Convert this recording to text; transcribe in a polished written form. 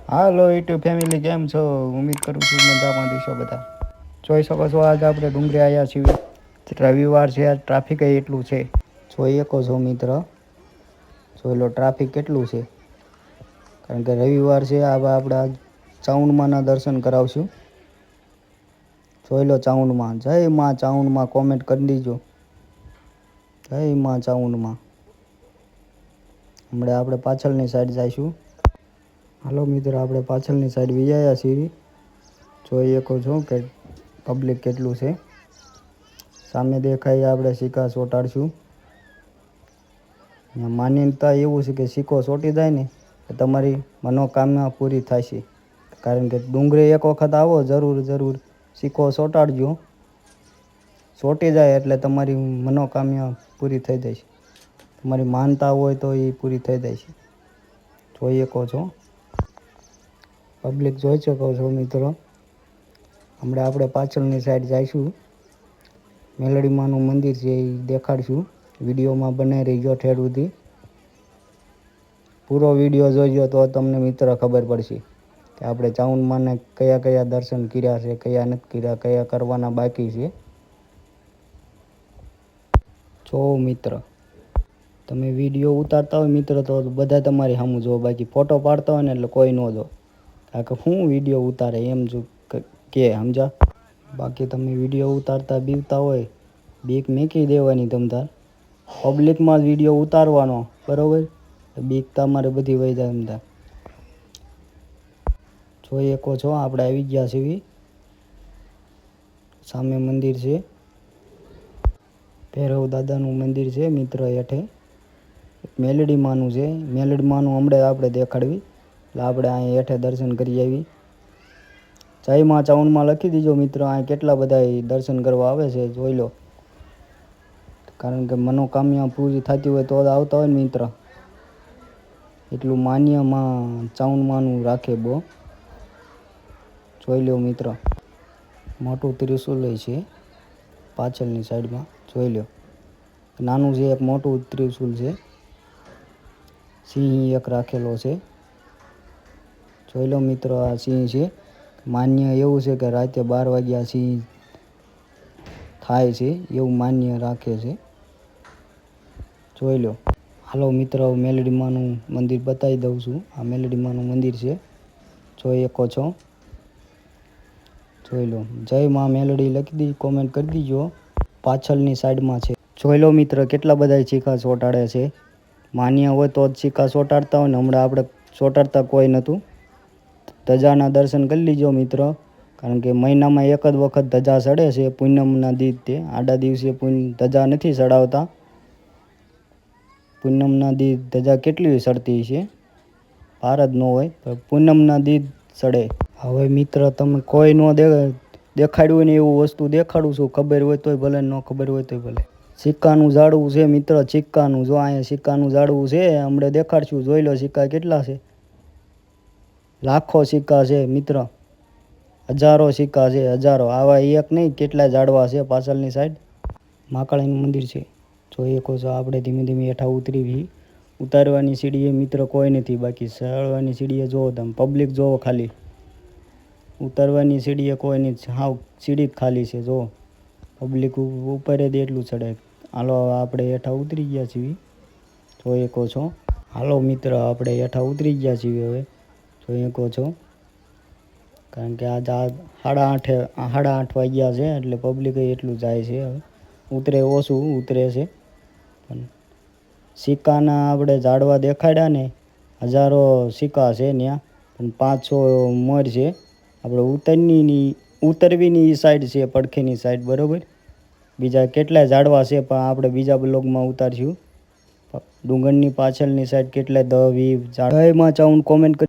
હાલો YouTube family, કેમ છો? ઉમ્મીદ કરું છું મજામાં દીશો બધા. જોઈ શકો છો આજ આપણે ડુંગળી આવ્યા છીએ. રવિવાર છે, આજ ટ્રાફિક એટલું છે. જોઈ શકો છો મિત્ર, જોઈ લો ટ્રાફિક કેટલું છે. કારણ કે રવિવાર છે. આપણે ચાઉંડમાના દર્શન કરાવશું. જોઈ લો ચાઉંડમાં, જય માં ચાઉંડમાં કોમેન્ટ કરી દીજો. જય માં ચાઉંડમાં. હમણાં આપણે પાછળની સાઈડ જઈશું. હાલો મિત્રો, આપણે પાછળની સાઈડ વિચાર્યા છીએ. જોઈ શકો છો કે પબ્લિક કેટલું છે. સામે દેખાય આપણે સિક્કા ચોંટાડશું. માન્યતા એવું છે કે સિક્કો ચોંટી જાય ને તો તમારી મનોકામના પૂરી થાય છે. કારણ કે ડુંગળી એક વખત આવો, જરૂર સિક્કો ચોંટાડજો. ચોંટી જાય એટલે તમારી મનોકામના પૂરી થઈ જાય છે. તમારી માનતા હોય તો એ પૂરી થઈ જાય છે. જોઈ શકો છો, પબ્લિક જોઈ શકો છો મિત્રો. હમણાં આપણે પાછળની સાઈડ જઈશું. મેલડીમાનું મંદિર છે, એ દેખાડશું. વિડીયોમાં બનાવી રહીજો ઠેર સુધી. પૂરો વિડીયો જોઈજો તો તમને મિત્ર ખબર પડશે કે આપણે ચાઉંડમાને કયા કયા દર્શન કર્યા છે, કયા નથી કર્યા, કયા કરવાના બાકી છે. જો મિત્ર, તમે વિડીયો ઉતારતા હોય મિત્ર તો બધા તમારી સામું જો, બાકી ફોટો પાડતા હોય ને એટલે કોઈ ન જો. કારણ કે હું વિડીયો ઉતારે એમ જો કે સમજા. બાકી તમે વિડીયો ઉતારતા બીવતા હોય, બીક મૂકી દેવાની તમતાર. પબ્લિકમાં જ વિડીયો ઉતારવાનો, બરાબર? બીક તમારે બધી વહી જાય તમતાર. જોઈ શકો છો આપણે આવી ગયા છીએ. સામે મંદિર છે, ભૈરવ દાદાનું મંદિર છે મિત્ર. હેઠે મેલડી માનું છે. મેલડી માનું હમણાં આપણે દેખાડવી એટલે આપણે અહીં હેઠે દર્શન કરી આવી. જય માં ચાઉંડમાં લખી દીજો મિત્ર. અહીં કેટલા બધા દર્શન કરવા આવે છે, જોઈ લો. કારણ કે મનોકામના પૂરી થતી હોય તો જ આવતા હોય ને મિત્ર. એટલું માન્યમાં ચાઉંડમાનું રાખે બહુ. જોઈ લો મિત્ર, મોટું ત્રિશુલ છે પાછળની સાઈડમાં. જોઈ લો, નાનું છે એક મોટું ત્રિશુલ છે. સિંહ એક રાખેલો છે. જોઈ લો મિત્રો, આ સિંહ છે. માન્ય એવું છે કે રાતે 12 વાગ્યા સિંહ થાય છે, એવું માન્ય રાખે છે. જોઈ લો. હાલો મિત્રો, મેલડીમાનું મંદિર બતાવી દઉં છું. આ મેલડીમાનું મંદિર છે, જોઈ શકો છો. જોઈ લો, જય માં મેલડી લખી દી, કોમેન્ટ કરી દીજો. પાછળની સાઈડમાં છે. જોઈ લો મિત્ર, કેટલા બધા સિક્કા ચોંટાડે છે. માન્ય હોય તો જ સિક્કા ચોંટાડતા હોય ને. હમણાં આપણે ચોંટાડતા કોઈ નહોતું. ધજાના દર્શન કરી લીજો મિત્ર. કારણ કે મહિનામાં એક જ વખત ધજા ચડે છે, પૂનમના દિવસે. આડા દિવસે ધજા નથી ચડાવતા. પૂનમના દી ધજા કેટલી ચડતી છે, પાર જ ન હોય. પૂનમના દી ચડે. હવે મિત્ર, તમે કોઈ ન દેખાડ્યું હોય ને એવું વસ્તુ દેખાડું છું. ખબર હોય તોય ભલે, ન ખબર હોય તોય ભલે. સિક્કાનું ઝાડવું છે મિત્ર, સિક્કાનું. જો અહીંયા સિક્કાનું ઝાડવું છે, હમણાં દેખાડશું. જોઈ લો સિક્કા કેટલા છે. લાખો સિક્કા છે મિત્ર, હજારો સિક્કા છે, હજારો. આવા એક નહીં, કેટલા ઝાડવા છે પાછળની સાઈડ. મહાકાળીનું મંદિર છે, જોઈ શકો છો. આપણે ધીમે ધીમે હેઠા ઉતરી. ઉતારવાની સીડીએ મિત્ર કોઈ નથી, બાકી ચડવાની સીડીએ જોવો તમે. પબ્લિક જોવો ખાલી. ઉતારવાની સીડીએ કોઈ નથી, હાવ સીડી જ ખાલી છે. જો પબ્લિક ઉપર જ એટલું ચડે. હાલો, આપણે હેઠા ઉતરી ગયા છીએ, જોઈ શકો છો. હાલો મિત્ર, આપણે હેઠા ઉતરી ગયા છીએ હવે, જોઈ શકો છો. કારણ કે આજ 8:30 વાગ્યા છે એટલે પબ્લિક એટલું જાય છે. હવે ઉતરે ઓછું ઉતરે છે. પણ સિક્કાના આપણે ઝાડવા દેખાડ્યા ને, હજારો સિક્કા છે ત્યાં. પણ 500 મોર છે. આપણે ઉતરવીની સાઈડ છે, પડખેની સાઈડ, બરાબર. બીજા કેટલાય ઝાડવા છે પણ આપણે બીજા બ્લોગમાં ઉતારશું. ડુંગરની પાછળની સાઈડ કેટલાય 10-20 ઝાડવામાં ચાઉંડ કોમેન્ટ કરી.